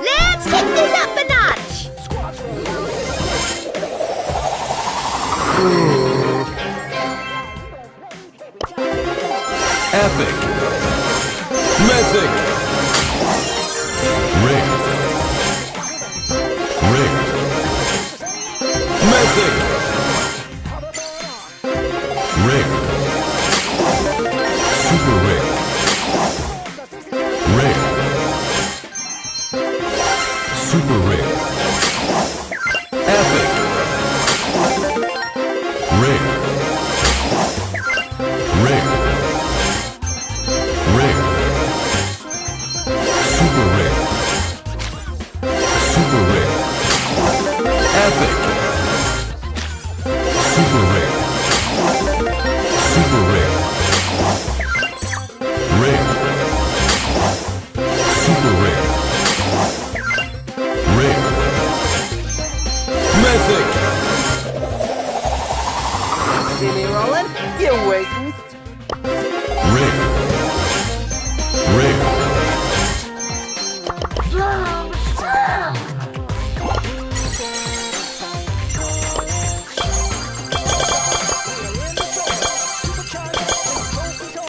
Let's kick this up a notch! Epic. Mythic. Rigged. Rigged. Mythic. Rigged. Super rigged. Rigged. Super rigged. Epic. Rigged. Rigged. Rigged. Super rigged. Super rigged. Epic. Super rigged. Super rigged. Rigged. Super rigged. Rigged. Mythic. See me rolling? You wait.